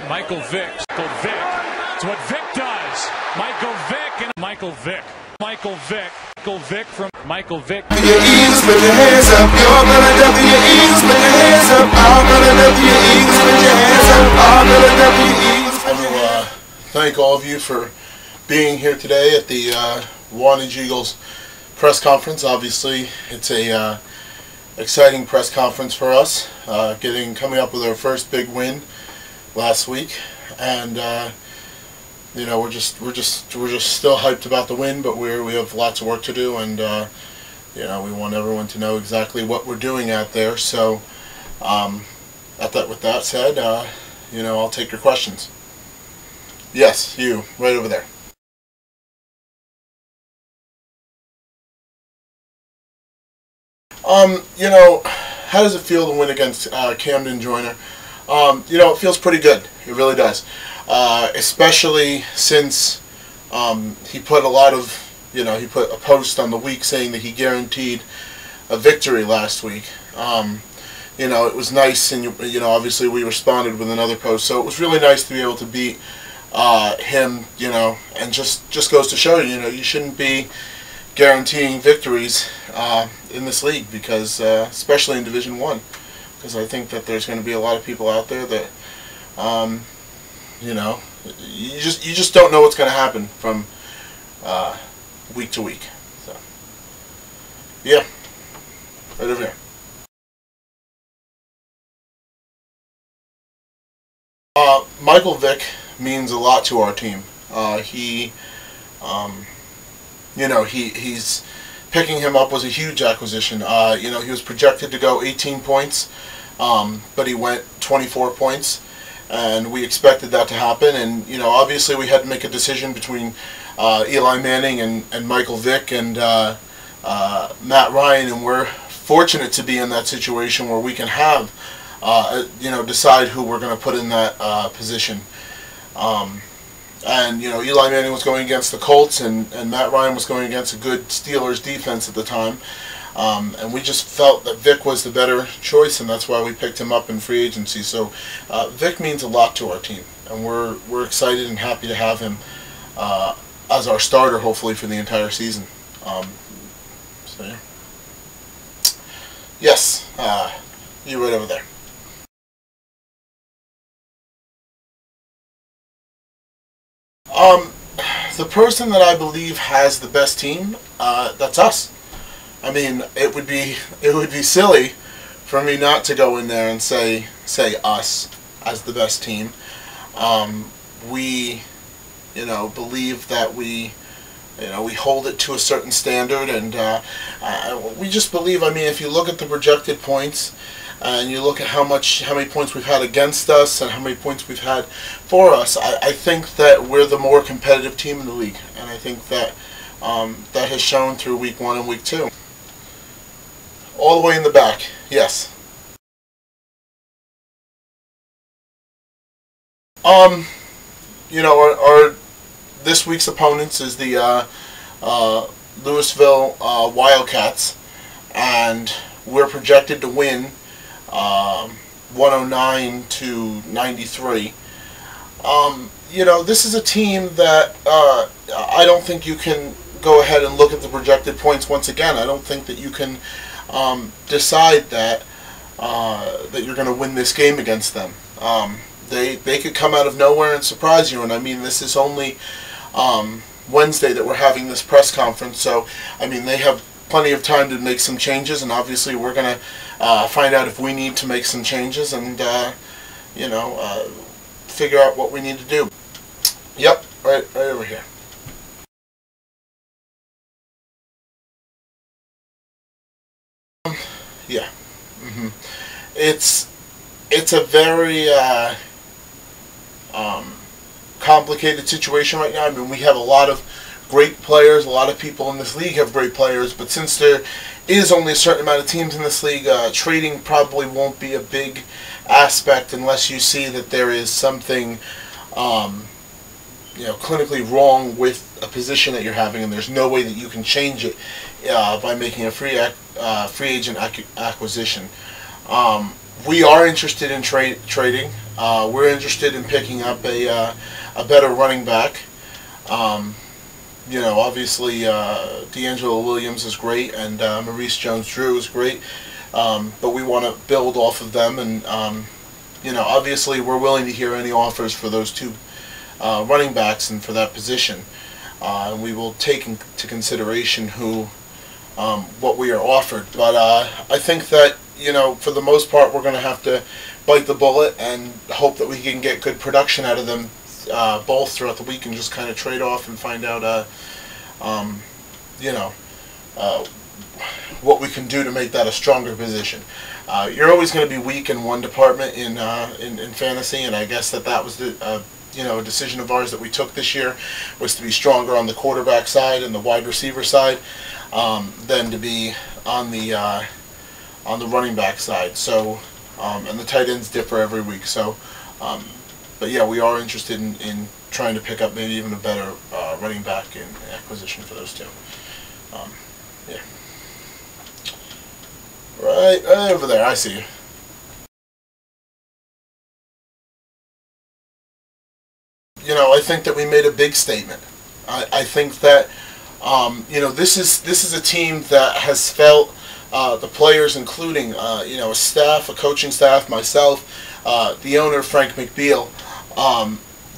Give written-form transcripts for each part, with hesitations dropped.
Michael Vick. Michael Vick. It's what Vick does. Michael Vick and Michael Vick. Michael Vick. Michael Vick from Michael Vick. Your Eagles, put your hands up. You're Philadelphia Eagles, put your hands up. All Philadelphia Eagles, put your hands up. All Philadelphia Eagles. I will thank all of you for being here today at the Wantage Eagles press conference. Obviously, it's a exciting press conference for us. Coming up with our first big win last week, and you know, we're just still hyped about the win, but we have lots of work to do, and you know, we want everyone to know exactly what we're doing out there. So with that said, you know, I'll take your questions. Yes, you right over there. You know, how does it feel to win against Camden Joyner? You know, it feels pretty good. It really does. Especially since he put he put a post on the week saying that he guaranteed a victory last week. You know, it was nice, and you know, obviously we responded with another post, so it was really nice to be able to beat him. You know, and just goes to show you, you know, you shouldn't be guaranteeing victories in this league, because especially in Division I, because I think that there's going to be a lot of people out there that you know, you just don't know what's going to happen from week to week. So yeah, right over here. Michael Vick means a lot to our team. You know, he's picking him up was a huge acquisition. You know, he was projected to go 18 points, but he went 24 points, and we expected that to happen. And you know, obviously we had to make a decision between Eli Manning and Michael Vick and Matt Ryan, and we're fortunate to be in that situation where we can have you know, decide who we're going to put in that position. And you know, Eli Manning was going against the Colts, and Matt Ryan was going against a good Steelers defense at the time. And we just felt that Vick was the better choice, and that's why we picked him up in free agency. So Vick means a lot to our team, and we're excited and happy to have him as our starter, hopefully for the entire season. So yeah. Yes, you right over there. The person that I believe has the best team, that's us. I mean, it would be silly for me not to go in there and say us as the best team. We, you know, believe that we hold it to a certain standard, and we just believe. I mean, if you look at the projected points, and you look at how many points we've had against us and how many points we've had for us, I think that we're the more competitive team in the league, and I think that that has shown through week 1 and week 2. All the way in the back, yes. You know, our this week's opponents is the Louisville Wildcats, and we're projected to win 109-93. You know, this is a team that I don't think you can go ahead and look at the projected points once again. I don't think that you can decide that that you're going to win this game against them. They could come out of nowhere and surprise you, and I mean, this is only Wednesday that we're having this press conference, so I mean, they have plenty of time to make some changes, and obviously we're going to find out if we need to make some changes, and you know, figure out what we need to do. Yep, right over here. Yeah, it's a very complicated situation right now. I mean, we have a lot of great players. A lot of people in this league have great players, but since there is only a certain amount of teams in this league, trading probably won't be a big aspect unless you see that there is something you know, clinically wrong with a position that you're having, and there's no way that you can change it by making a free agent acquisition. we are interested in trading. We're interested in picking up a better running back. Obviously DeAngelo Williams is great, and Maurice Jones-Drew is great, but we want to build off of them, and obviously we're willing to hear any offers for those two running backs and for that position. And we will take into consideration what we are offered. But I think that for the most part, we're going to have to bite the bullet and hope that we can get good production out of them both throughout the week, and just kind of trade off and find out what we can do to make that a stronger position. You're always going to be weak in one department in fantasy, and I guess that was the a decision of ours that we took this year, was to be stronger on the quarterback side and the wide receiver side than to be on the running back side. So and the tight ends differ every week. So but yeah, we are interested in trying to pick up maybe even a better running back in acquisition for those two. Yeah. Right over there, I see you. I think that we made a big statement. I think that this is a team that has felt the players, including a staff, a coaching staff, myself, the owner Frank McBeal.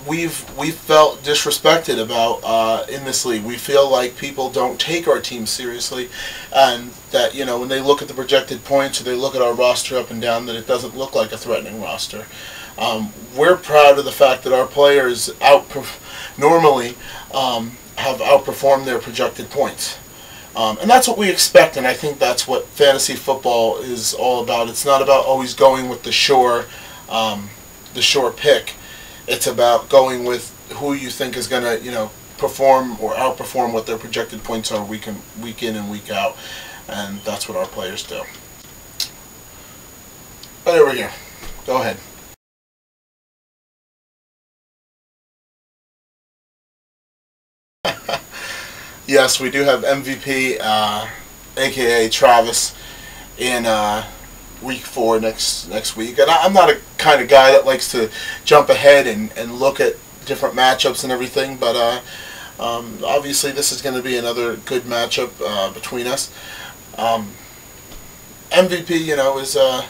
We've felt disrespected about in this league. We feel like people don't take our team seriously, and that when they look at the projected points or they look at our roster up and down, that it doesn't look like a threatening roster. We're proud of the fact that our players normally have outperformed their projected points. And that's what we expect, and I think that's what fantasy football is all about. It's not about always going with the sure pick. It's about going with who you think is going to perform or outperform what their projected points are week in and week out, and that's what our players do. Right over here. Go ahead. Yes, we do have MVP, aka Travis, in week 4 next week. And I'm not a kind of guy that likes to jump ahead and look at different matchups and everything, but obviously this is going to be another good matchup between us. MVP, is a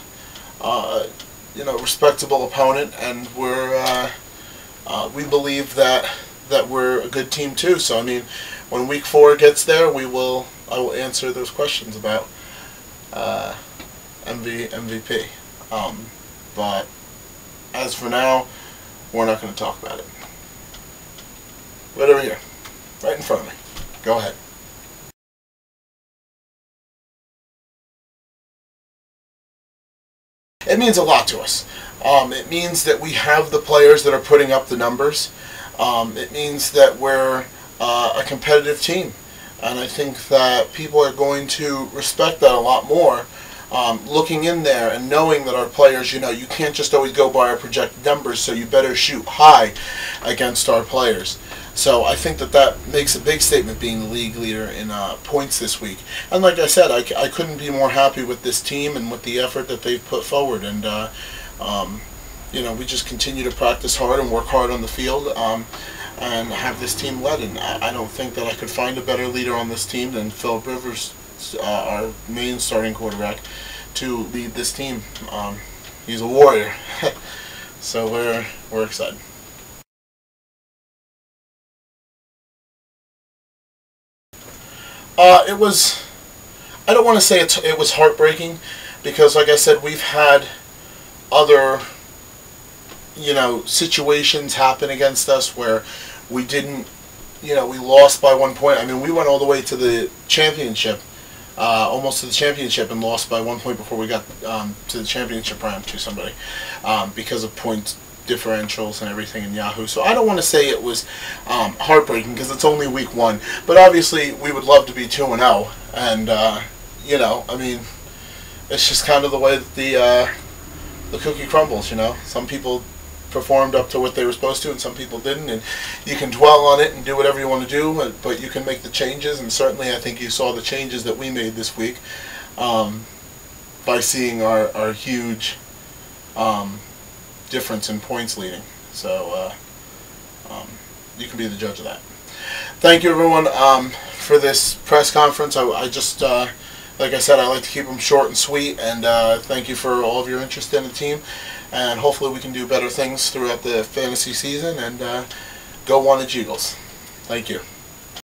respectable opponent, and we believe that we're a good team too. So I mean, when week 4 gets there, I will answer those questions about MVP. But as for now, we're not going to talk about it. Right over here, right in front of me. Go ahead. It means a lot to us. It means that we have the players that are putting up the numbers. It means that we're a competitive team, and I think that people are going to respect that a lot more, looking in there and knowing that our players, you can't just always go by our projected numbers, so you better shoot high against our players. So I think that makes a big statement, being the league leader in points this week. And like I said, I couldn't be more happy with this team and with the effort that they've put forward, and we just continue to practice hard and work hard on the field, and have this team led. And I don't think that I could find a better leader on this team than Philip Rivers, our main starting quarterback, to lead this team. He's a warrior. So we're excited. It was, I don't want to say it was heartbreaking, because like I said, we've had other situations happen against us where we didn't, we lost by 1 point. I mean, we went all the way to the championship, almost to the championship, and lost by 1 point before we got to the championship round to somebody, because of point differentials and everything in Yahoo. So I don't want to say it was heartbreaking, because it's only week 1. But obviously, we would love to be 2-0, and I mean, it's just kind of the way that the cookie crumbles. Some people performed up to what they were supposed to, and some people didn't, and you can dwell on it and do whatever you want to do, but you can make the changes. And certainly I think you saw the changes that we made this week by seeing our huge difference in points leading. So you can be the judge of that. Thank you, everyone, for this press conference. I just, like I said, I like to keep them short and sweet, and thank you for all of your interest in the team, and hopefully we can do better things throughout the fantasy season, and go Wantage Eagles. Thank you.